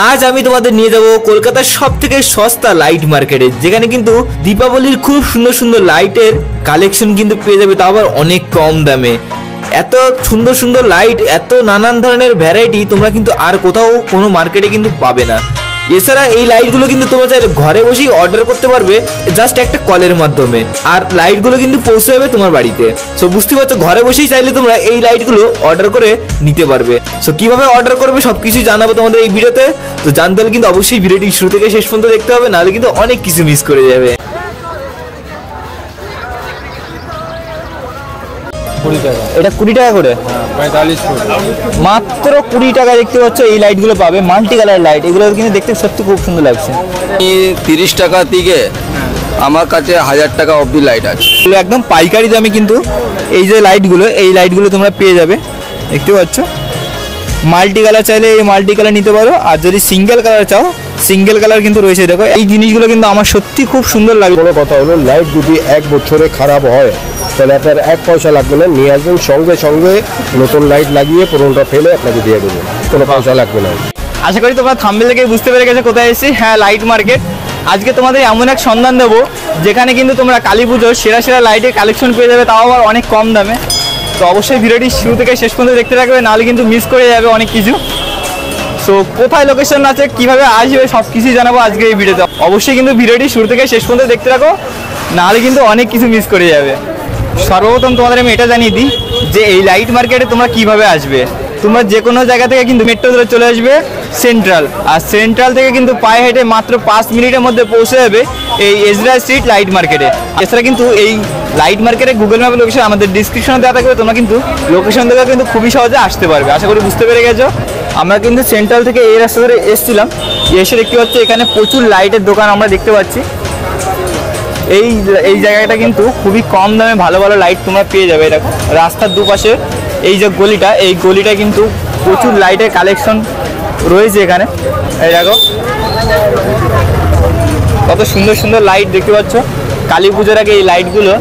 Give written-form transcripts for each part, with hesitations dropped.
আজ আমি তোমাদের নিয়ে যাব কলকাতার সবথেকে সস্তা লাইট মার্কেটে, যেখানে কিন্তু দীপাবলির খুব সুন্দর সুন্দর লাইটের কালেকশন কিন্তু পেয়ে যাবে, তাও আবার অনেক কম দামে। এত সুন্দর সুন্দর লাইট, এত নানান ধরনের ভ্যারাইটি তোমরা কিন্তু আর কোথাও কোনো মার্কেটে কিন্তু পাবে না। এছাড়া এই লাইটগুলো কিন্তু তোমরা চাইলে ঘরে বসেই অর্ডার করতে পারবে জাস্ট একটা কলের মাধ্যমে, আর লাইটগুলো কিন্তু পৌঁছে যাবে তোমার বাড়িতে। সো বুঝতে পারছো, ঘরে বসেই চাইলে তোমরা এই লাইটগুলো অর্ডার করে নিতে পারবে। সো কিভাবে অর্ডার করবে সবকিছু জানাবো তোমাদের এই ভিডিওতে। তো জানতে হলে কিন্তু অবশ্যই ভিডিওটি শুরু থেকে শেষ পর্যন্ত দেখতে হবে, নাহলে কিন্তু অনেক কিছু মিস করে যাবে। এটা 20 টাকা করে, 45 ফুট মাত্র 20 টাকা। দেখতে পাচ্ছ এই লাইটগুলো পাবে, মাল্টি কালার লাইট। এগুলো কিন্তু দেখতে সত্যি খুব সুন্দর লাগছে। 30 টাকা থেকে আমার কাছে 1000 টাকা অবধি লাইট আছে। একদম পাইকারি দামে কিন্তু এই যে লাইটগুলো তোমরা পেয়ে যাবে। দেখতে পাচ্ছ মাল্টি কালার চাইলে এই মাল্টি কালার নিতে পারো, আর যদি সিঙ্গেল কালার চাও সিঙ্গেল কালার কিন্তু রয়েছে। দেখো এই জিনিসগুলো কিন্তু আমার সত্যি খুব সুন্দর লাগে। বড় কথা হলো লাইট যদি 1 বছরে খারাপ হয় তাহলে আপনার 1 পয়সা লাগবে না, নিয়ে আসবেন সঙ্গে সঙ্গে নতুন লাইট লাগিয়ে পুরোনোটা ফেলে আপনাকে দিয়ে দেবো, কোনো পয়সা লাগবে না। আশা করি তোমরা থাম্বনেল থেকে বুঝতে পেরে গেছো কোথায় এসেছি। হ্যাঁ, লাইট মার্কেট। আজকে তোমাদের এমন এক সন্ধান দেবো যেখানে কিন্তু তোমরা কালী পুজোর সেরা সেরা লাইটের কালেকশন পেয়ে যাবে, তাও আবার অনেক কম দামে। তো অবশ্যই ভিডিওটি শুরু থেকে শেষ পর্যন্ত দেখতে থাকবে, নাহলে কিন্তু মিস করে যাবে অনেক কিছু। সো কোথায় লোকেশন আছে, কিভাবে আসবে, সব কিছুই জানাবো আজকে এই ভিডিওতে। অবশ্যই কিন্তু ভিডিওটি শুরু থেকে শেষ পর্যন্ত দেখতে থাকো, নাহলে কিন্তু অনেক কিছু মিস করে যাবে। সর্বপ্রথম তোমাদের আমি এটা জানিয়ে দিই যে এই লাইট মার্কেটে তোমরা কিভাবে আসবে। তোমরা যে কোনো জায়গা থেকে কিন্তু মেট্রো ধরে চলে আসবে সেন্ট্রাল, আর সেন্ট্রাল থেকে কিন্তু পায়ে হেঁটে মাত্র 5 মিনিটের মধ্যে পৌঁছে যাবে এই এজরা স্ট্রিট লাইট মার্কেটে। এছাড়া কিন্তু এই লাইট মার্কেটে গুগল ম্যাপের লোকেশন আমাদের ডিসক্রিপশনে দেওয়া থাকবে, তোমরা কিন্তু লোকেশন থেকে কিন্তু খুবই সহজে আসতে পারবে। আশা করি বুঝতে পেরে গেছো। আমরা কিন্তু সেন্ট্রাল থেকে এই রাস্তা ধরে এসেছিলাম, এসে দেখতে পাচ্ছি এখানে প্রচুর লাইটের দোকান আমরা দেখতে পাচ্ছি। এই জায়গাটা কিন্তু খুবই কম দামে ভালো ভালো লাইট তোমরা পেয়ে যাবে। দেখো রাস্তার দুপাশে এই যে গলিটা, এই গলিটা কিন্তু প্রচুর লাইটের কালেকশন রয়েছে এখানে। এই দেখো কত সুন্দর সুন্দর লাইট দেখতে পাচ্ছ। কালী পুজোর আগে এই লাইটগুলো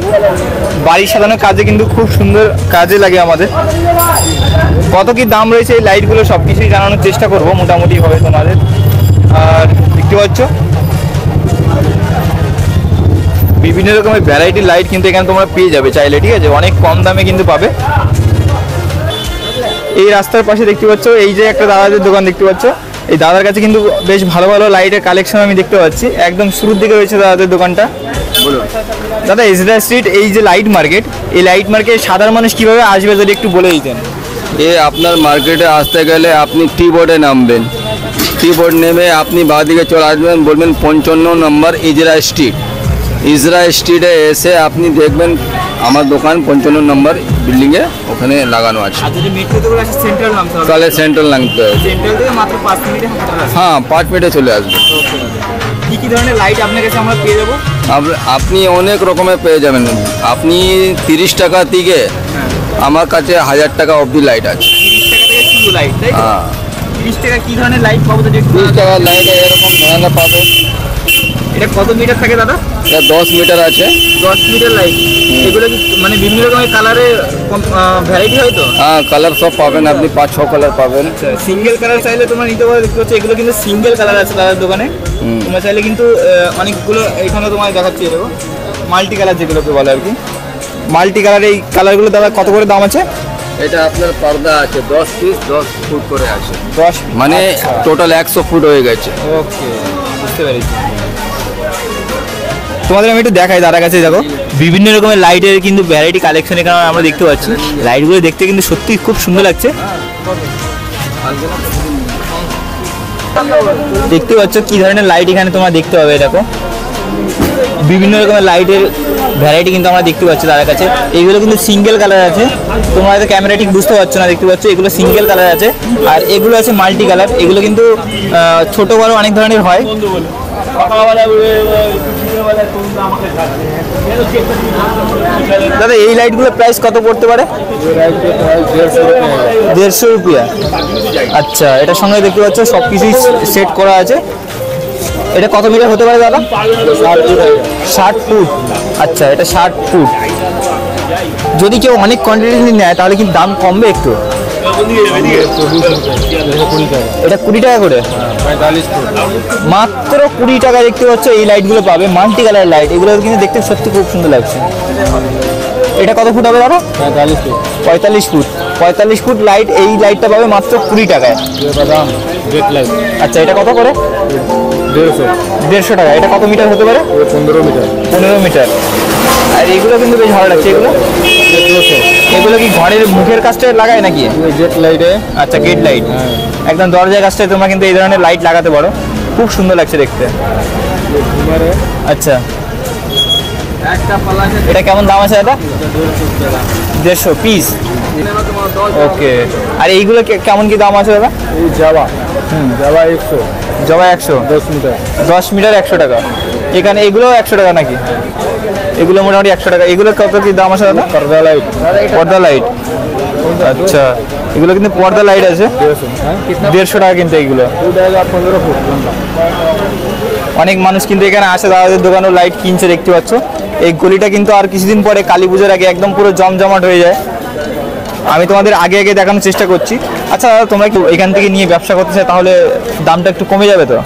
বাড়ি সাজানোর কাজে কিন্তু খুব সুন্দর কাজে লাগে আমাদের। কত কি দাম রয়েছে এই লাইটগুলো সব কিছুই জানানোর চেষ্টা করবো মোটামুটিভাবে তোমাদের। আর দেখতে পাচ্ছ বিভিন্ন রকমের ভ্যারাইটির লাইট কিন্তু এখানে তোমরা পেয়ে যাবে চাইলে, ঠিক আছে, অনেক কম দামে কিন্তু পাবে। এই রাস্তার পাশে দেখতে পাচ্ছ এই যে একটা দাদাদের দোকান দেখতে পাচ্ছ, এই দাদার কাছে কিন্তু বেশ ভালো ভালো লাইটের কালেকশন আমি দেখতে পাচ্ছি। একদম শুরুর দিকে রয়েছে দাদাদের দোকানটা। বলুন দাদা, এজরা স্ট্রিট এই যে লাইট মার্কেট, এই লাইট মার্কেট সাধারণ মানুষ কিভাবে আসবে যদি একটু বলে দিতেন। আপনার মার্কেটে আসতে গেলে আপনি টি বোর্ডে নামবেন, টি বোর্ড নেমে আপনি বাঁদিকে চলে আসবেন, বলবেন 55 নম্বর ইজরা স্ট্রিটে এসে আপনি দেখবেন আমার দোকান 55 নম্বর বিল্ডিংয়ে ওখানে লাগানো আছে। তাহলে সেন্ট্রাল নামতে হবে। হ্যাঁ, 5 মিনিটে চলে আসবে। কি ধরনের লাইট আপনার কাছে আমরা পেয়ে যাবো? আপনি অনেক রকমের পেয়ে যাবেন। আপনি 30 টাকা থেকে আমার কাছে 1000 টাকা অবধি লাইট আছে। 30 টাকা থেকে শুরু লাইট, তাই? হ্যাঁ। 30 টাকা কি ধরনের লাইট পাবো? 30 টাকার লাইট এরকম ধরনের পাবে। এটা কত মিটার থাকে দাদা? এটা 10 মিটার আছে। 10 মিটার লাইট। এগুলো কি মানে বিভিন্ন রকমের কালারে ভ্যারাইটি হয় তো? হ্যাঁ, কালার সব পাবেন আপনি, 5-6 কালার পাবেন। সিঙ্গেল কালার চাইলে তোমরা নিতে পারো। দেখতে পাচ্ছ এগুলো কিন্তু সিঙ্গেল কালার আছে দাদার দোকানে। তোমরা চাইলে কিন্তু অনেকগুলো এখানে তোমায় দেখাচ্ছি, এরকম মাল্টি কালার যেগুলোকে বলে আর কি। মাল্টি কালার এই কালারগুলো দাদা কত করে দাম আছে? এটা আপনার পর্দা আছে 10 পিস, 10 ফুট করে আছে। 10 মানে টোটাল 100 ফুট হয়ে গেছে। ওকে, বুঝতে পেরেছি। তোমাদের আমি একটু দেখাই দাদার কাছে। দেখো বিভিন্ন রকমের লাইটের কিন্তু ভ্যারাইটি কালেকশন এখানে আমরা দেখতে পাচ্ছি। লাইটগুলো দেখতে কিন্তু সত্যি খুব সুন্দর লাগছে। দেখতে পাচ্ছ কি ধরনের লাইট এখানে তোমরা দেখতে পাবে। দেখো বিভিন্ন রকমের লাইটের ভ্যারাইটি কিন্তু আমরা দেখতে পাচ্ছি দাদার কাছে। এইগুলো কিন্তু সিঙ্গেল কালার আছে, তোমরা হয়তো ক্যামেরা ঠিক বুঝতে পারছো না। দেখতে পাচ্ছ এগুলো সিঙ্গেল কালার আছে, আর এগুলো আছে মাল্টি কালার। এগুলো কিন্তু ছোট বড় অনেক ধরনের হয়। দাদা এই লাইটগুলো প্রাইস কত পড়তে পারে? 150 রুপিয়া। আচ্ছা, এটার সঙ্গে দেখতে পাচ্ছ সব কিছুই সেট করা আছে। এটা কত মিটার হতে পারে দাদা? 60 ফুট। আচ্ছা, এটা 60 ফুট। যদি কেউ অনেক কোয়ান্টিটি নেয় তাহলে কিন্তু দাম কমবে একটু। এটা 20 টাকা করে, 45 ফুট মাত্র 20 টাকা দেখতে পাচ্ছ। এই লাইটগুলো পাবে, মাল্টি কালার লাইট, এগুলো কিন্তু দেখতে সত্যি খুব সুন্দর লাগছে। এটা কত ফুট হবে দাদা? 45 ফুট 45 ফুট, 45 ফুট লাইট। এই লাইটটা পাবে মাত্র 20 টাকায়। বাদাম গেট লাইট। আচ্ছা, এটা কত করে? 150 টাকা। এটা কত মিটার হতে পারে? 15 মিটার। 15 মিটার। আর এগুলো কিন্তু বেশ ভালো লাগছে। এগুলো এগুলো কি ঘরের মুখের কাজটা লাগায় নাকি? গেট লাইটে। আচ্ছা, গেট লাইট, একদম দরজার কাজটায় তোমরা কিন্তু এই ধরনের লাইট লাগাতে পারো, খুব সুন্দর লাগছে দেখতে। আচ্ছা, এটা কেমন দাম আছে দাদা? 150 পিস। ওকে, আর এইগুলো কেমন কি দাম আছে দাদা? এই জাভা, জাভা 100, জবা 100, 10 মিটার। 10 মিটার 100 টাকা। এখানে এগুলো 100 টাকা নাকি? এগুলো মোটামুটি 100 টাকা। এগুলো কত কি দাম আছে দাদা? পর্দা লাইট। পর্দা লাইট। আচ্ছা, এগুলো কিন্তু পর্দা লাইট আছে, 150 টাকা কিন্তু এইগুলো। 15 ফুট লম্বা। অনেক মানুষ কিন্তু এখানে আসে, দাদাদের দোকানেও লাইট কিনছে দেখতে পাচ্ছ। এই গলিটা কিন্তু আর কিছুদিন পরে কালী পুজোর আগে একদম পুরো জমজমাট হয়ে যায়। আমি তোমাদের আগে আগে দেখানোর চেষ্টা করছি। আচ্ছা দাদা, তোমরা কি এখান থেকে নিয়ে ব্যবসা করতে চাই তাহলে দামটা একটু কমে যাবে তো?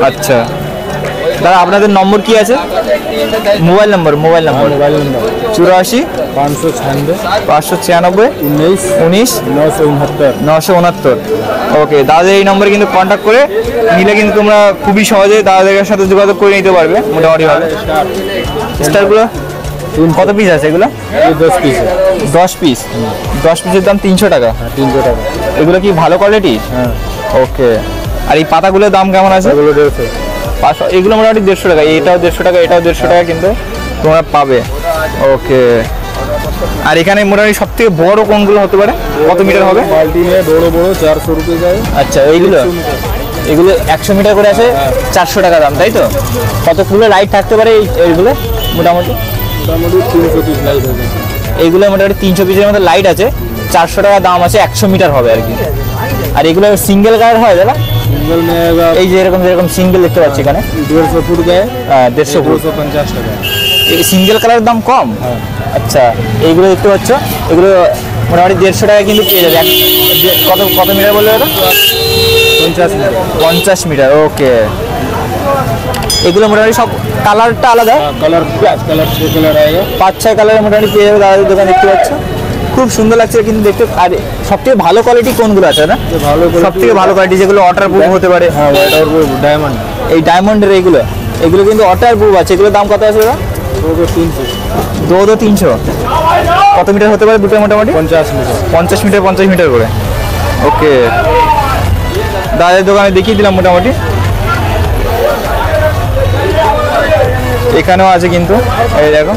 আচ্ছা দাদা, আপনাদের নম্বর কি আছে? Mobile number 84 596 19 969। ওকে, দাদাদের এই নম্বরে কিন্তু কন্ট্যাক্ট করে নিলে কিন্তু তোমরা খুবই সহজে দাদাদের সাথে যোগাযোগ করে নিতে পারবে মোটামুটি ভাবে। স্টারগুলো কত পিস আছে এগুলো? 10 পিস। 10 পিস, 10 পিসের দাম 300 টাকা। 300 টাকা। এগুলো কি ভালো কোয়ালিটি? হ্যাঁ। ওকে, আর এই পাতাগুলোর দাম কেমন আছে? এগুলো 150। এগুলো মোটামুটি 150 টাকা। এটাও 150 টাকা, এটাও 150 টাকা কিন্তু তোমরা পাবে। ওকে, আর এখানে মোটামুটি সব থেকে বড় কোনগুলো হতে পারে? কত মিটার হবে? বালতি নিয়ে বড় বড় 400 রুপি যায়। আচ্ছা, এইগুলো এগুলো 100 মিটার করে আছে, 400 টাকা দাম, তাই তো? কত ফুলের লাইট থাকতে পারে এইগুলো? মোটামুটি 300 পিস লাইট হবে। এইগুলো মোটামুটি 300 পিসের মতো লাইট আছে, 400 টাকা দাম আছে, 100 মিটার হবে আর কি। আর এগুলো সিঙ্গেল কালার হয় দাদা? सिंगल में आएगा এই যে যেরকম সিঙ্গেল দেখতে পাচ্ছি এখানে 150 फुट गए 150 ফুট। 250 টাকা। এই সিঙ্গেল কালারের দাম কম? আচ্ছা, এইগুলো দেখতে পাচ্ছ, এগুলো মোটামুটি 150 টাকা কিন্তু পেয়ে যাবে। কত কত মিটার বললে ওটা? 50 মিটার। 50 মিটার। ওকে, এগুলো মোটামুটি সব কালারটা আলাদা, कलर कलर 6 कलर आएगा। 5-6 কালারের মোটামুটি পেয়ে যাবে দাদাদের দোকান দেখতে পাচ্ছ। খুব সুন্দর লাগছে কিন্তু দেখতে। আর সবথেকে ভালো কোয়ালিটি কোনগুলো আছে না? সবথেকে ভালো কোয়ালিটি যেগুলো ওয়াটার প্রুফ হতে পারে? হ্যাঁ, ওয়াটার প্রুফ ডায়মন্ড। এই ডায়মন্ডের এগুলো কিন্তু ওয়াটার প্রুফ আছে। এগুলোর দাম কত আছে দাদা? 300। কত মিটার হতে পারে দুটো? মোটামুটি 50 মিটার। 50 মিটার করে। ওকে, দাদাদের দোকানে দেখিয়ে দিলাম মোটামুটি। এখানেও আছে কিন্তু, এই দেখো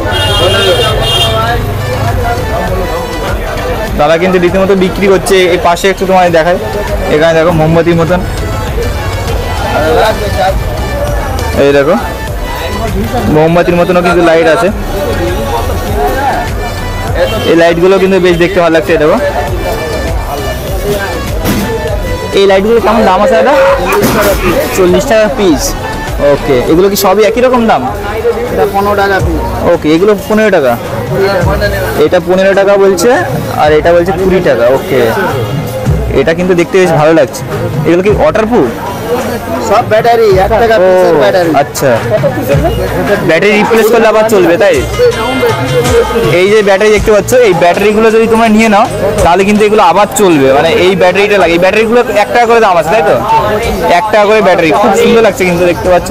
দাদা কিন্তু রীতিমতো বিক্রি করছে। এই পাশে একটু তোমায় দেখায়, এখানে দেখো মোমবাতির মতন, এই দেখো মোমবাতির মতনও কিন্তু লাইট আছে। এই লাইটগুলো কিন্তু বেশ দেখতে ভালো লাগছে। দেখো এই লাইটগুলো কেমন দাম আছে দাদা? 40 টাকা পিস। ওকে, এগুলো কি সবই একই রকম দাম? এটা 15 টাকা পিস। ওকে, এগুলো 15 টাকা। এটা 15 টাকা বলছে, আর এটা বলছে 20 টাকা। ওকে, এটা কিন্তু দেখতে বেশ ভালো লাগছে। এগুলো কি ওয়াটারপ্রুফ? সব ব্যাটারি 1 টাকা পিসের ব্যাটারি। আচ্ছা, ব্যাটারি রিপ্লেস করলে আবার চলবে তাই? এই যে ব্যাটারি দেখতে পাচ্ছ, এই ব্যাটারিগুলো যদি তোমরা নিয়ে নাও তাহলে কিন্তু এগুলো আবার চলবে। মানে এই ব্যাটারিটা লাগে, এই ব্যাটারিগুলো 1 টাকা করে দাম আছে তাই তো? 1 টাকা করে ব্যাটারি, খুব সুন্দর লাগছে কিন্তু দেখতে পাচ্ছ।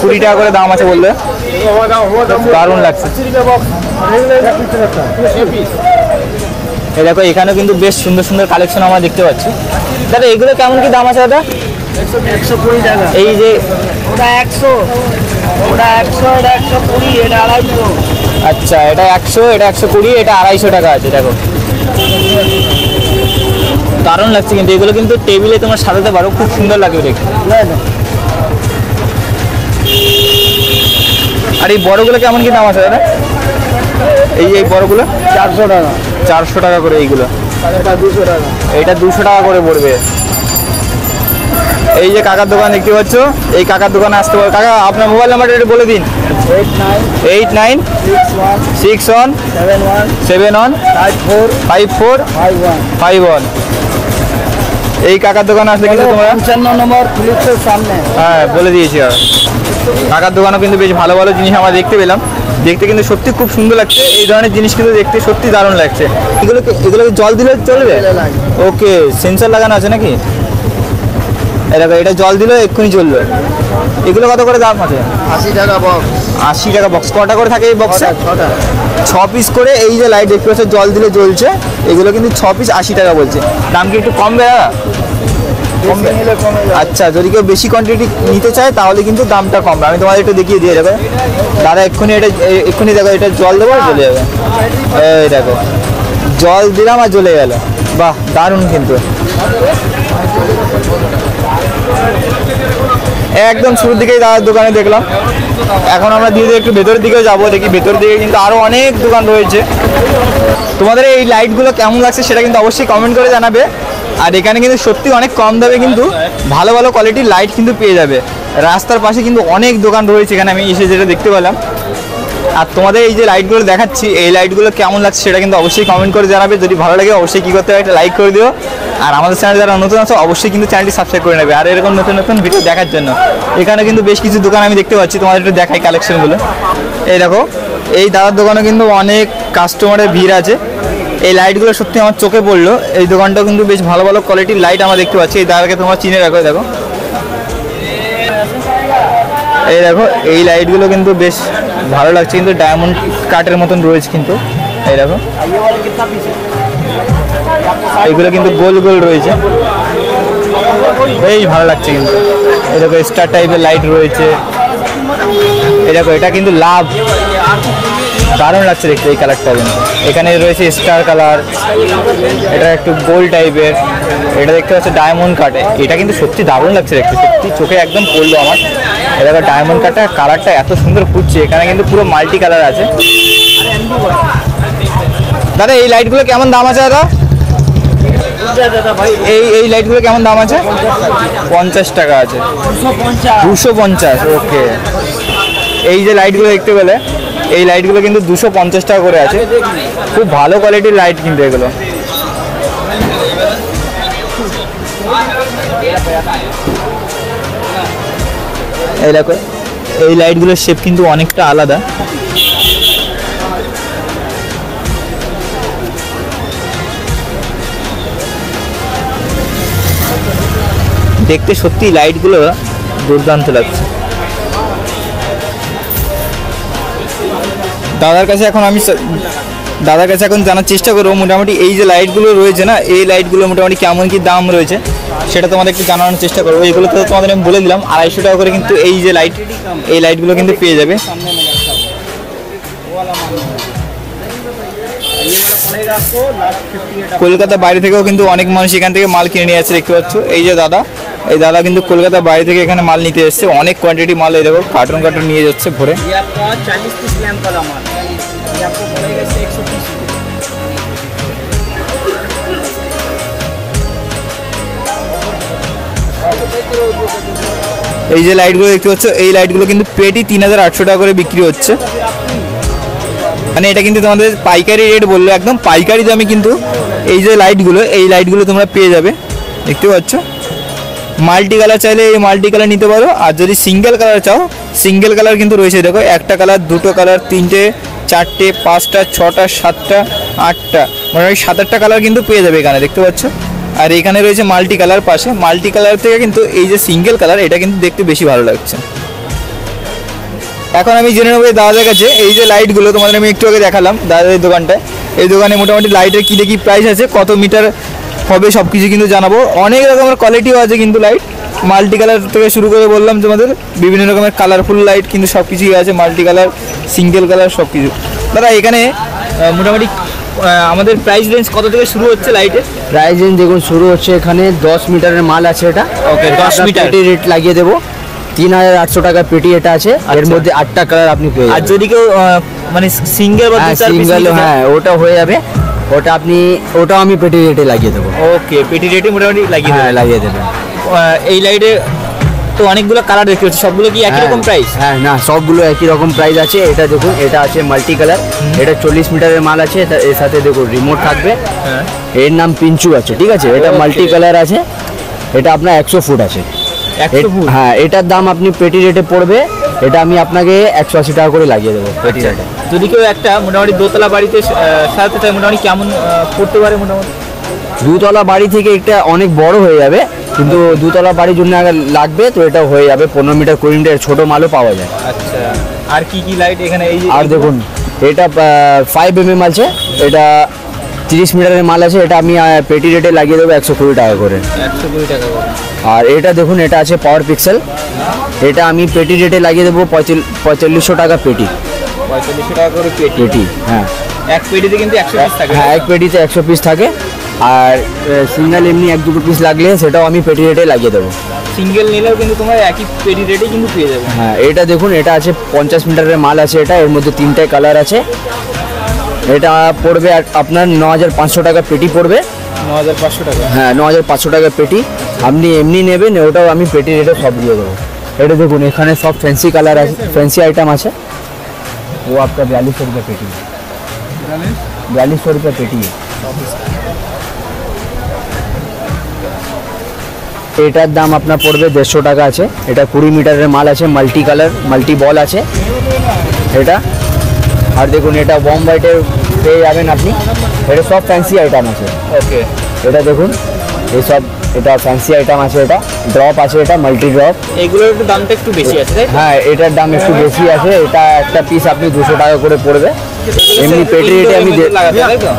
20 টাকা করে দাম আছে বললে, দারুণ লাগছে। এই দেখো এখানেও কিন্তু বেশ সুন্দর সুন্দর কালেকশন আমরা দেখতে পাচ্ছি। দাদা এগুলো কেমন কি দাম আছে দাদা? 120 টাকা। এই যে ওটা 100, ওটা 100, এটা 120, এটা 250। আচ্ছা, এটা 100, এটা 120, এটা 250 টাকা আছে। দেখো দারুণ লাগছে কিন্তু। এগুলো কিন্তু টেবিলে তোমরা সাজাতে পারো, খুব সুন্দর লাগবে দেখতে। আর এই বড়গুলো কেমন কি দাম আছে দাদা? এই বড়গুলো 400 টাকা। 400 টাকা করে এইগুলো। এটা 200 টাকা। এইটা 200 টাকা করে পড়বে। এই যে কাকার দোকান দেখতে পাচ্ছ, এই কাকার দোকানে আসতে পারো। কাকা আপনার মোবাইল নাম্বারটা একটু বলে দিন। 8961715451। এই কাকার দোকানে আসলে কিন্তু তোমরা 55 নম্বর ফিলিপসের সামনে। হ্যাঁ বলে দিয়েছি। আর কাকার দোকানও কিন্তু বেশ ভালো ভালো জিনিস আমরা দেখতে পেলাম। দেখতে কিন্তু সত্যি খুব সুন্দর লাগছে। এই ধরনের জিনিস কিন্তু দেখতে সত্যি দারুণ লাগছে। এগুলোকে জল দিলে চলবে? ওকে, সেন্সর লাগানো আছে নাকি? এরকম এটা জল দিলে এক্ষুনি চলবে। এগুলো কত করে দাম আছে? 80 টাকা বক্স। 80 টাকা বক্স। কটা করে থাকে এই বক্সে? 6 পিস করে। এই যে লাইট দেখতে পাচ্ছ জল দিলে জ্বলছে, এগুলো কিন্তু 6 পিস 80 টাকা বলছে। দাম কি একটু কমবে দাদা? কমবে? আচ্ছা, যদি কেউ বেশি কোয়ান্টিটি নিতে চায় তাহলে কিন্তু দামটা কমবে। আমি তোমাদের একটু দেখিয়ে দিয়ে দেবো দাদা। এক্ষুনি দেখো, এটা জল দেবো আর জ্বলে যাবে। এই দেখো, জল দিলাম আর জ্বলে গেল। বাহ, দারুণ কিন্তু। একদম শুরুর দিকেই দাদার দোকানে দেখলাম। এখন আমরা ধীরে ধীরে একটু ভেতরের দিকেও যাবো। দেখি ভেতর দিকে কিন্তু আরও অনেক দোকান রয়েছে। তোমাদের এই লাইটগুলো কেমন লাগছে সেটা কিন্তু অবশ্যই কমেন্ট করে জানাবে। আর এখানে কিন্তু সত্যি অনেক কম দামে কিন্তু ভালো ভালো কোয়ালিটির লাইট কিন্তু পেয়ে যাবে। রাস্তার পাশে কিন্তু অনেক দোকান রয়েছে এখানে, আমি এসে যেটা দেখতে পেলাম। আর তোমাদের এই যে লাইটগুলো দেখাচ্ছি, এই লাইটগুলো কেমন লাগছে সেটা কিন্তু অবশ্যই কমেন্ট করে জানাবে। যদি ভালো লাগে অবশ্যই কী করতে হবে, একটা লাইক করে দিও। আর আমাদের চ্যানেল যারা নতুন আছে অবশ্যই কিন্তু চ্যানেলটি সাবস্ক্রাইব করে নেবে। আর এরকম নতুন নতুন ভিডিও দেখার জন্য এখানে কিন্তু বেশ কিছু দোকান আমি দেখতে পাচ্ছি, তোমাদের একটু দেখাই কালেকশনগুলো। এই দেখো, এই দাদার দোকানে কিন্তু অনেক কাস্টমারের ভিড় আছে। এই লাইটগুলো সত্যি আমার চোখে পড়লো। এই দোকানটাও কিন্তু বেশ ভালো ভালো কোয়ালিটির লাইট আমরা দেখতে পাচ্ছি। এই দাদাকে তোমরা চিনে রাখো। দেখো, এই দেখো, এই লাইটগুলো কিন্তু বেশ ভালো লাগছে, কিন্তু ডায়মন্ড কাটের মতন রয়েছে কিন্তু। এই দেখো, এইগুলো কিন্তু গোল গোল রয়েছে, বেশ ভালো লাগছে কিন্তু। এই দেখো, স্টার টাইপের লাইট রয়েছে। এই দেখো, এটা কিন্তু লাভ, দারুণ লাগছে দেখতে এই কালারটা। কিন্তু এখানে রয়েছে স্টার কালার, এটা একটু গোল টাইপের। এটা দেখতে পাচ্ছি ডায়মন্ড কাটে। এটা কিন্তু সত্যি দারুণ লাগছে দেখতে, সত্যি চোখে একদম পড়লো আমার। এটা ডায়মন্ড কাটটা, কালারটা এত সুন্দর ফুটছে। এখানে কিন্তু পুরো মাল্টি কালার আছে। দাদা এই লাইটগুলো কেমন দাম আছে দাদা? এই লাইটগুলো কেমন দাম আছে? 50 টাকা আছে। 250। ওকে, এই যে লাইটগুলো দেখতে পেলে, এই লাইটগুলো কিন্তু 250 টাকা করে আছে। খুব ভালো কোয়ালিটির লাইট কিন্তু এগুলো। এই দেখো, এই লাইটগুলোর শেপ কিন্তু অনেকটা আলাদা। দেখতে সত্যি লাইটগুলো দুর্দান্ত লাগছে। দাদার কাছে এখন জানার চেষ্টা করবো মোটামুটি এই যে লাইটগুলো রয়েছে না, এই লাইটগুলো মোটামুটি কেমন কি দাম রয়েছে সেটা তোমাদের একটু জানানোর চেষ্টা করবো। এইগুলো তো তোমাদের আমি বলে দিলাম 250 টাকা করে কিন্তু এই যে লাইট, এই লাইটগুলো কিন্তু পেয়ে যাবে। কলকাতার বাইরে থেকেও কিন্তু অনেক মানুষ এখান থেকে মাল কিনে নিয়ে যাচ্ছে দেখতে পাচ্ছ। এই যে দাদা, এই দাদা কিন্তু কলকাতার বাইরে থেকে এখানে মাল নিতে এসছে। অনেক কোয়ান্টিটি মাল, এই দেখো কার্টুন কার্টুন নিয়ে যাচ্ছে ভরে। এই যে লাইটগুলো দেখতে পাচ্ছ, এই লাইটগুলো কিন্তু পেটি 3800 টাকা করে বিক্রি হচ্ছে। মানে এটা কিন্তু তোমাদের পাইকারি রেট বললো, একদম পাইকারি দামে কিন্তু এই যে লাইটগুলো তোমরা পেয়ে যাবে। দেখতে পাচ্ছ, মাল্টি কালার চাইলে এই মাল্টি কালার নিতে পারো। আর যদি সিঙ্গেল কালার চাও, সিঙ্গেল কালার কিন্তু রয়েছে। দেখো, একটা কালার, দুটো কালার, 3টে, 4টে, 5টা, 6টা, 7টা, 8টা, মোটামুটি 7-8টা কালার কিন্তু পেয়ে যাবে এখানে। দেখতে পাচ্ছ, আর এখানে রয়েছে মাল্টি কালার পাশে। মাল্টি কালার থেকে কিন্তু এই যে সিঙ্গেল কালার, এটা কিন্তু দেখতে বেশি ভালো লাগছে। এখন আমি জেনে নেবো দাদাদের কাছে এই যে লাইটগুলো তোমাদের আমি একটু আগে দেখালাম দাদাদের দোকানটায়। এই দোকানে মোটামুটি লাইটের কী দেখি প্রাইস আছে, কত মিটার হবে সব কিছু কিন্তু জানাবো। অনেক রকমের কোয়ালিটিও আছে কিন্তু লাইট, মাল্টি কালার থেকে শুরু করে বললাম তোমাদের বিভিন্ন রকমের কালারফুল লাইট কিন্তু সব কিছুই আছে, মাল্টি কালার, সিঙ্গেল কালার সব কিছু। দাদা এখানে মোটামুটি আমাদের প্রাইস রেঞ্জ কত থেকে শুরু হচ্ছে লাইটের? প্রাইস রেঞ্জ দেখুন শুরু হচ্ছে এখানে 10 মিটারের মাল আছে। এটা ওকে, 10 মিটার রেট লাগিয়ে দেবো। 3800 টাকা পেটি এটা আছে। এর মধ্যে 8টা কালার আপনি পেয়ে যাবেন। আর যদি কেউ মানে সিঙ্গেল বা সিঙ্গেল, হ্যাঁ ওটা হয়ে যাবে। ওটাও আমি পেটি রেটে লাগিয়ে দেবো। ওকে, পেটি রেটে মোটামুটি লাগিয়ে দেবেন। এই লাইটে তো অনেকগুলো কালার দেখতে পাচ্ছি, সবগুলো কি একই রকম প্রাইস? হ্যাঁ, না সবগুলো একই রকম প্রাইস আছে। এটা দেখুন, এটা আছে মাল্টি কালার, এটা 40 মিটারের মাল আছে। এর সাথে দেখুন রিমোট থাকবে। হ্যাঁ, এর নাম পিঞ্চু আছে, ঠিক আছে। এটা Okay. মাল্টি কালার আছে, এটা আপনার 100 ফুট আছে। 100 ফুট? হ্যাঁ, এটার দাম আপনি পেটি রেটে পড়বে, এটা আমি আপনাকে 180 টাকা করে লাগিয়ে দেবো পেটি রেটে। যদি কেউ একটা মোটামুটি দোতলা বাড়িতে সাজাতে চায়, মোটামুটি কেমন পড়তে পারে মোটামুটি? দুতলা বাড়ি থেকে এটা অনেক বড় হয়ে যাবে, কিন্তু দুতলা বাড়ির জন্য আগে লাগবে, তো এটা হয়ে যাবে 15 মিটার 20 মিটার ছোট মালও পাওয়া যায়। আচ্ছা, আর কি কি লাইট এখানে? এই যে আর দেখুন, এটা 5 mm আছে, এটা 30 মিটারের মাল আছে। এটা আমি পেটি রেটে লাগিয়ে দেবো 120 টাকা করে। 120 টাকা করে। আর এটা দেখুন, এটা আছে পাওয়ার পিক্সেল, এটা আমি পেটি রেটে লাগিয়ে দেবো 4500 টাকা পেটি। 4500 টাকা করে পেটি? পেটি, হ্যাঁ। এক পেটিতে কিন্তু 100 পিস থাকে? হ্যাঁ, এক পেটিতে 100 পিস থাকে। আর সিঙ্গেল এমনি 1-2 পিস লাগলে সেটাও আমি পেটি রেটে লাগিয়ে দেবো। সিঙ্গেল নিলেও কিন্তু তোমার একই পেটি রেটেই কিন্তু পেয়ে যাবে। হ্যাঁ, এটা দেখুন, এটা আছে 50 মিটারের মাল আছে। এটা এর মধ্যে 3টে কালার আছে। এটা পড়বে আপনার 9500 টাকা পেটি পড়বে। 9500 টাকা? হ্যাঁ, 9500 টাকা পেটি। আপনি এমনি নেবেন, ওটাও আমি পেটি রেটে সব দিয়ে দেবো। এটা দেখুন, এখানে সব ফ্যান্সি কালার আছে, ফ্যান্সি আইটেম আছে। वो आपका 4200 रुपये पेटी है। 4200 रुपये पेटी है। এটার দাম আপনার পড়বে 150 টাকা আছে। এটা 20 মিটারের মাল আছে, মাল্টি কালার মাল্টি বল আছে এটা। আর দেখুন, এটা বম হোয়াইটের পেয়ে যাবেন আপনি। এটা সব ফ্যান্সি আইটেম আছে। ওকে, এটা দেখুন, এইসব এটা ফ্যান্সি আইটেম আছে। এটা ড্রপ আছে, এটা মাল্টি ড্রপ। এগুলোর একটু দামটা একটু বেশি আছে তাই তো? হ্যাঁ, এটার দাম একটু বেশি আছে। এটা একটা পিস আপনি 200 টাকা করে পড়বে। এমনি পেটি রেটে আমি লাগাতে তাই তো?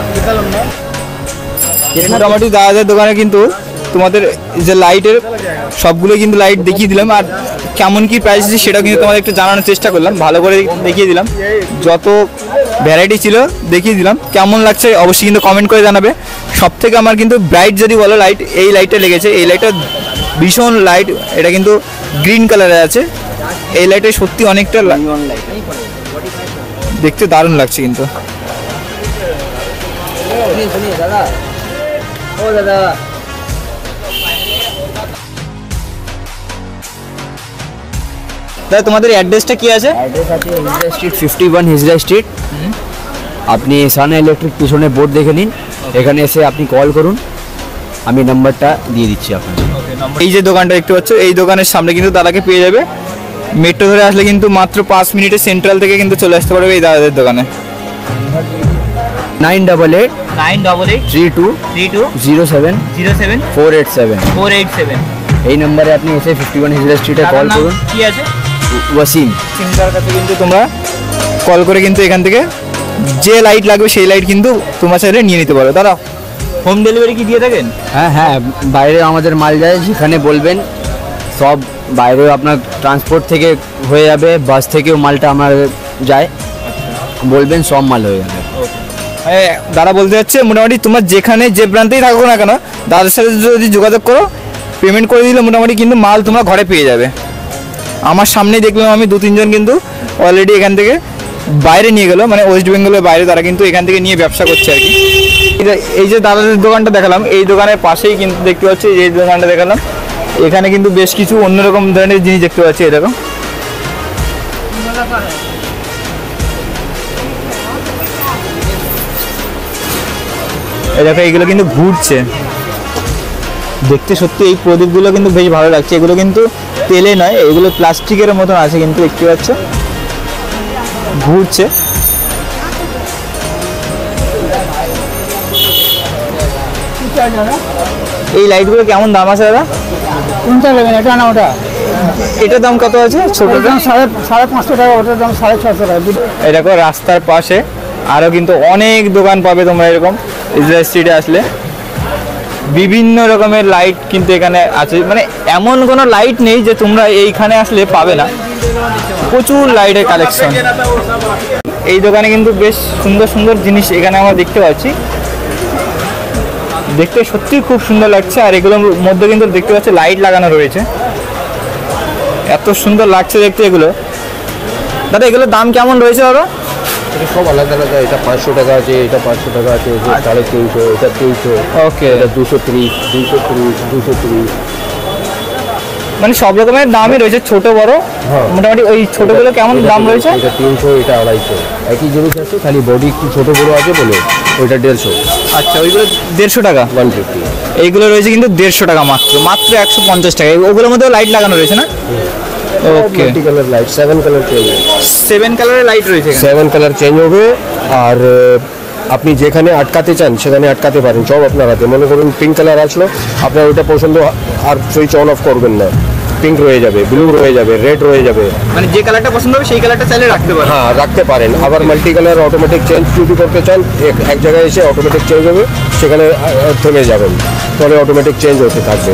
মোটামুটি দাদাদের দোকানে কিন্তু তোমাদের যে লাইটের সবগুলো কিন্তু লাইট দেখিয়ে দিলাম, আর কেমন কি প্রাইস আছে সেটাও কিন্তু তোমাদের একটু জানানোর চেষ্টা করলাম, ভালো করে দেখিয়ে দিলাম। যত ভ্যারাইটি ছিল দেখিয়ে দিলাম। কেমন লাগছে অবশ্যই কিন্তু কমেন্ট করে জানাবে। সব থেকে আমার কিন্তু ব্রাইট যদি বলো লাইট, এই লাইটটা লেগেছে। এই লাইটটা ভীষণ লাইট, এটা কিন্তু গ্রিন কালারের আছে। এই লাইটে সত্যি অনেকটা দেখতে দারুণ লাগছে কিন্তু। দাদা, ও দাদা, দাদা তোমাদের অ্যাড্রেসটা কি আছে? অ্যাড্রেস আছে হিজরা স্ট্রিট 51 হিজরা স্ট্রিট। আপনি সান ইলেকট্রিক পিছনে বোর্ড দেখে নিন, এখানে এসে আপনি কল করুন, আমি নাম্বারটা দিয়ে দিচ্ছি আপনাকে। এই যে দোকানটা দেখতে পাচ্ছ, এই দোকানের সামনে কিন্তু দাদাকে পেয়ে যাবে। মেট্রো ধরে আসলে কিন্তু মাত্র 5 মিনিটে সেন্ট্রাল থেকে কিন্তু চলে আসতে পারবে এই দাদাদের দোকানে। 988 988 32 32 07 07 487। 487। এই নম্বরে আপনি এসে 51 হিজরা স্ট্রিটে কল করুন। কি আছে? ওয়াসিম। সিমটার কাছে কিন্তু তোমরা কল করে কিন্তু এখান থেকে যে লাইট লাগবে সেই লাইট কিন্তু তোমার চাইলে নিয়ে নিতে পারো। দাদা হোম ডেলিভারি কি দিয়ে থাকেন? হ্যাঁ হ্যাঁ, বাইরে আমাদের মাল যায়, যেখানে বলবেন সব বাইরেও আপনার ট্রান্সপোর্ট থেকে হয়ে যাবে, বাস থেকেও মালটা আমার যায়, বলবেন সব মাল হয়ে যাবে। দাদা বলতে যাচ্ছে মোটামুটি তোমার যেখানে যে প্রান্তেই থাকো না কেন, দাদার সাথে যদি যোগাযোগ করো, পেমেন্ট করে দিলে মোটামুটি কিন্তু মাল তোমরা ঘরে পেয়ে যাবে। আমার সামনেই দেখলাম আমি 2-3 জন কিন্তু অলরেডি এখান থেকে বাইরে নিয়ে গেলো, মানে ওয়েস্ট বেঙ্গলের বাইরে, তারা কিন্তু এখান থেকে নিয়ে ব্যবসা করছে আর কি। এই যে দাদাদের দোকানটা দেখালাম, এই দোকানের পাশেই কিন্তু দেখতে পাচ্ছি এই দোকানটা দেখালাম, এখানে কিন্তু বেশ কিছু অন্যরকম ধরনের জিনিস দেখতে পাচ্ছি। এরকম দেখো, এইগুলো কিন্তু ঘুরছে দেখতে, সত্যি এই প্রদীপগুলো কিন্তু বেশ ভালো লাগছে। এগুলো কিন্তু তেলে নয়, এগুলো প্লাস্টিকের মতন আছে কিন্তু দেখতে পাচ্ছ, ঘুরছে। এই লাইটগুলো কেমন দাম আছে দাদা? কোনটা নেবেন, এটা না ওটা? এটার দাম কত আছে? ছোটটা দাম 550 টাকা, ওটার দাম 650 টাকা। এই দেখো, রাস্তার পাশে আরও কিন্তু অনেক দোকান পাবে তোমরা এরকম ইজরা স্ট্রিটে আসলে। বিভিন্ন রকমের লাইট কিন্তু এখানে আছে, মানে এমন কোনো লাইট নেই যে তোমরা এইখানে আসলে পাবে না, প্রচুর লাইটের কালেকশন। এই দোকানে কিন্তু বেশ সুন্দর সুন্দর জিনিস এখানে আমরা দেখতে পাচ্ছি, দেখতে সত্যি খুব সুন্দর লাগছে। আর এগুলোর মধ্যে কিন্তু দেখতে পাচ্ছি লাইট লাগানো রয়েছে, এত সুন্দর লাগছে দেখতে এগুলো। দাদা এগুলোর দাম কেমন রয়েছে দাদা? এটা সব আলাদা আলাদা, এটা 500 টাকা আছে, এটা 500 টাকা আছে, এটা 350, এটা 300, ওকে, এটা 230, 230, 230। মানে সব রকমের দামই রয়েছে, ছোট বড়। মোটামুটি ওই ছোটগুলো কেমন দাম রয়েছে? এটা 300, এটা 250, একই জিনিস আছে, খালি বডি একটু ছোট বড় আছে বলে ওইটা 150। আচ্ছা, ওইগুলো 150 টাকা। 150। এইগুলো রয়েছে কিন্তু 150 টাকা মাত্র 150 টাকা। ওগুলোর মধ্যেও লাইট লাগানো রয়েছে না? Okay, multi colour light, 7 colour change হবে। 7 কালারের লাইট রয়েছে এখানে। 7 কালার চেঞ্জ হবে। আর আপনি যেখানে আটকাতে চান সেখানে আটকাতে পারেন, সব আপনার হাতে। মনে করুন পিঙ্ক কালার আসলো, আপনার ওইটা পছন্দ, আর সুইচ অন অফ করবেন না, পিঙ্ক রয়ে যাবে, ব্লু রয়ে যাবে, রেড রয়ে যাবে। মানে যে কালারটা পছন্দ হবে সেই কালারটা চাইলে রাখতে পারেন। হ্যাঁ, রাখতে পারেন। আবার মাল্টি কালার অটোমেটিক চেঞ্জ যদি করতে চান, এক জায়গায় এসে অটোমেটিক চেঞ্জ হবে, সেখানে থেমে যাবেন, তাহলে অটোমেটিক চেঞ্জ হতে থাকবে।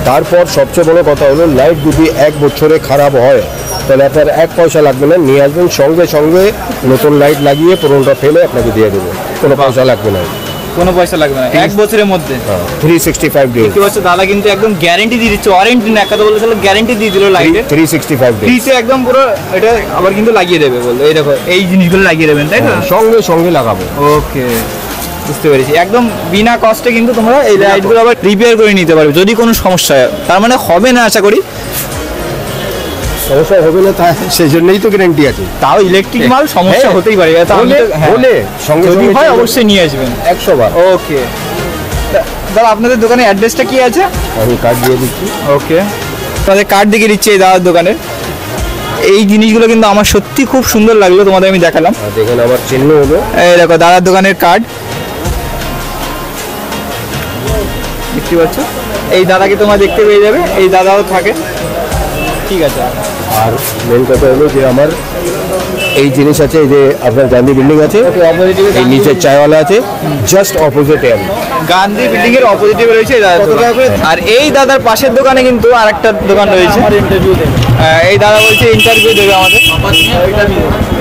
তারপর সবচেয়ে বড় কথা হলো, লাইট যদি 1 বছরে খারাপ হয় তাহলে আপনার 1 পয়সা লাগবে না, নিয়ে আসবেন, সঙ্গে সঙ্গে নতুন লাইট লাগিয়ে পুরোনোটা ফেলে আপনাকে দিয়ে দেবো, কোনো পয়সা লাগবে না। কোনো পয়সা লাগবে না 1 বছরের মধ্যে। 365 ডেজ। দেখতে পাচ্ছ দাদা কিন্তু একদম গ্যারেন্টি দিয়ে দিচ্ছে, ওয়ারেন্টি না, কথা বলতে গ্যারেন্টি দিয়ে দিল লাইটের। 365 ডেজ ফ্রিতে একদম পুরো এটা আবার কিন্তু লাগিয়ে দেবে বললো। এই দেখো, এই জিনিসগুলো লাগিয়ে দেবেন, তাই না? সঙ্গে সঙ্গে লাগাবো। ওকে, বুঝতে পেরেছি। একদম বিনা কষ্টে কিন্তু তোমরা এই লাইটগুলো আবার রিপেয়ার করে নিতে পারবে যদি কোনো সমস্যা হয়। তার মানে হবে না আশা করি? সমস্যা হবে না, তাই সেই জন্যই তো গ্যারান্টি আছে। তাও ইলেকট্রিক মাল সমস্যা হ্যাঁ, হতেই পারে। তা আমি তো- হ্যাঁ। হলে সঙ্গে যদি সঙ্গে হয় চেঞ্জ অবশ্যই নিয়ে আসবেন 100 বার। ওকে। দাদা আপনাদের দোকানের অ্যাড্রেসটা কি আছে? আমি কার্ড দিয়ে দিচ্ছি। ওকে, তোমাদের কার্ড দেখে দিচ্ছে এই দাদার দোকানের। এই জিনিসগুলো কিন্তু আমার সত্যি খুব সুন্দর লাগলো, তোমাদের আমি দেখালাম। আর দেখেন আমার চিহ্ন হলো, এই দেখো দাদার দোকানের কার্ড, দেখতে পাচ্ছ? এই দাদাকে তোমরা দেখতে পেয়ে যাবে, এই দাদাও থাকে। ঠিক আছে। আর মেন কথা হলো যে আমার এই জিনিস আছে, এই যে আপনার গান্ধী বিল্ডিং আছে, এই নিচে চায়ওয়ালা আছে, জাস্ট অপোজিটে আমি। গান্ধী বিল্ডিং এর অপোজিটে রয়েছে এই দাদার দোকান। আর এই দাদার পাশের দোকানে কিন্তু আরেকটা দোকান রয়েছে। এই দাদা বলছে ইন্টারভিউ দেবে আমাদের।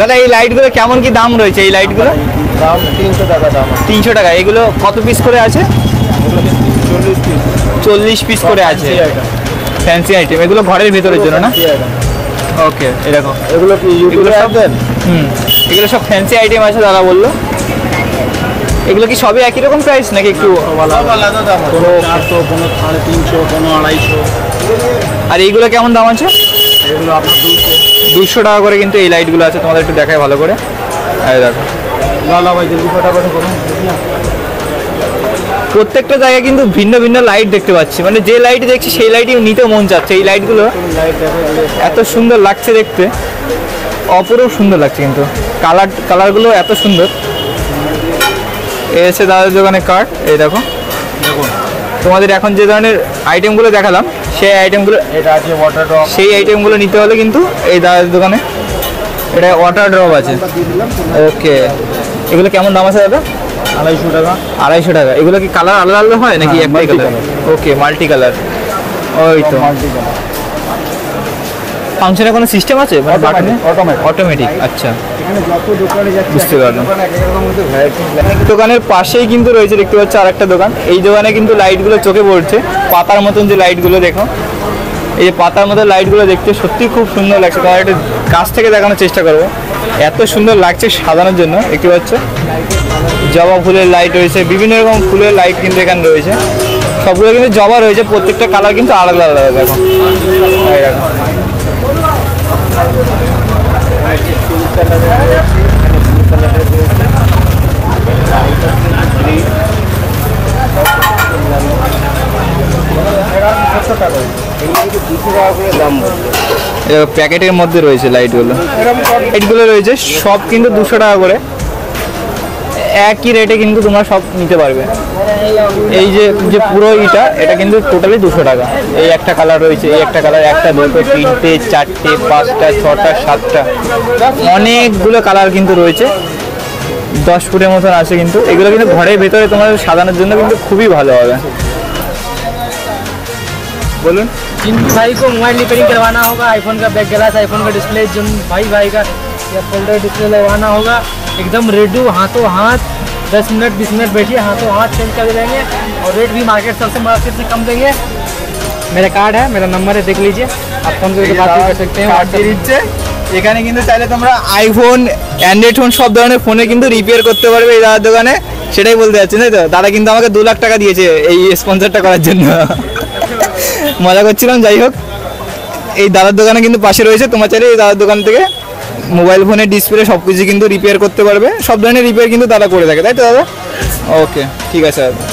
দাদা এই লাইটগুলো কেমন কি দাম রয়েছে? এই লাইটগুলো দাম 300 টাকা দাম। 300 টাকা। এগুলো কত পিস করে আছে? 40 পিস করে আছে। ফ্যান্সি আইটেম, এগুলো ঘরের ভিতরের জন্য না? ওকে, এরকম। এগুলো কি ইউটিউবে আসবেন? এগুলো সব ফ্যান্সি আইটেম আছে দাদা বললো। এগুলো কি সবই একই রকম প্রাইস নাকি একটু আলাদা দাম, কোনো 400, কোনো 350, কোনো 250। আর এইগুলো কেমন দাম আছে? এগুলো আপনার 200 টাকা করে কিন্তু এই লাইটগুলো আছে। তোমাদের একটু দেখায় ভালো করে। এই দেখো, লালা ভাই জলদি ফটাফট করুন। প্রত্যেকটা জায়গায় কিন্তু ভিন্ন ভিন্ন লাইট দেখতে পাচ্ছি। মানে যে লাইট দেখছি সেই লাইটই নিতে মন চাচ্ছে। এই লাইটগুলো এত সুন্দর লাগছে দেখতে, অপরূপ সুন্দর লাগছে কিন্তু। কালারগুলো এত সুন্দর। এসে দাদার দোকানে কার্ড, এই দেখো। তোমাদের এখন যে ধরনের আইটেমগুলো দেখালাম সেই আইটেমগুলো, এটা আছে ওয়াটার ড্রপ। সেই আইটেমগুলো নিতে হলে কিন্তু এই দাদার দোকানে। এটা ওয়াটার ড্রপ আছে। ওকে, এগুলো কেমন দাম আছে দাদা? 250 টাকা। 250 টাকা। এগুলো কি কালার আলাদা আলাদা হয় নাকি একটাই কালার? ওকে, মাল্টি কালার। ওই তো ফাংশনের কোনো সিস্টেম আছে? অটোমেটিক। আচ্ছা, বুঝতে পারলাম। দোকানের পাশেই কিন্তু রয়েছে, দেখতে পাচ্ছ আরেকটা দোকান। এই দোকানে কিন্তু লাইটগুলো চোখে পড়ছে, পাতার মতন যে লাইটগুলো দেখো। এই যে পাতার মতো লাইটগুলো দেখতে সত্যি খুব সুন্দর লাগছে। তোমার একটা কাছ থেকে দেখানোর চেষ্টা করবো, এত সুন্দর লাগছে সাজানোর জন্য। দেখতে পাচ্ছ জবা ফুলের লাইট রয়েছে, বিভিন্ন রকম ফুলের লাইট কিন্তু এখানে রয়েছে। সবগুলো কিন্তু জবা রয়েছে, প্রত্যেকটা কালার কিন্তু আলাদা আলাদা। দেখো, এই দেখো। প্যাকেটের মধ্যে রয়েছে লাইটগুলো রয়েছে সব কিন্তু 200 টাকা করে। একই রেটে কিন্তু তোমরা সব নিতে পারবে। এই যে পুরো এটা কিন্তু টোটালি 200 টাকা। এই একটা কালার রয়েছে, এই একটা কালার, একটা, দুটো, তিনটে, চারটে, 5টা, 6টা, 7টা, অনেকগুলো কালার কিন্তু রয়েছে। 10 ফুটের মতন আছে কিন্তু। এগুলো কিন্তু ঘরের ভেতরে তোমার সাজানোর জন্য কিন্তু খুবই ভালো হবে। बोलून जिन भाई को मोबाइल रिपेयरिंग करवाना होगा, आईफोन का बैक ग्लास, आईफोन का डिस्प्ले, जिन भाई का या फोल्डर डिस्प्ले लगवाना होगा, एकदम रेडी, हाथों हाथ 10 मिनट 20 मिनट बैठिए, हाथों हाथ चेंज कर देंगे। और रेट भी मार्केट से कम देंगे। मेरा कार्ड है, मेरा नंबर है, देख लीजिए। आप फोन करके बात भी कर सकते हैं। কার্ড দিয়ে দিচ্ছে। এখানে কিন্তু চাইলে তোমরা আইফোন, অ্যান্ড্রয়েড ফোন সব ধরনের ফোনে কিন্তু রিপেয়ার করতে পারবে এই দাদার দোকানে। সেটাই বলতে যাচ্ছি, তাই তো? দাদা কিন্তু আমাকে 2 লাখ টাকা দিয়েছে এই স্পন্সরটা করার জন্য। মজা করছিলাম, যাই হোক। এই দাদার দোকানে কিন্তু পাশে রয়েছে, তোমার চাইলে এই দাদার দোকান থেকে মোবাইল ফোনের ডিসপ্লে সব কিছু কিন্তু রিপেয়ার করতে পারবে। সব ধরনের রিপেয়ার কিন্তু দাদা করে থাকে, তাই তো দাদা? ওকে, ঠিক আছে দাদা।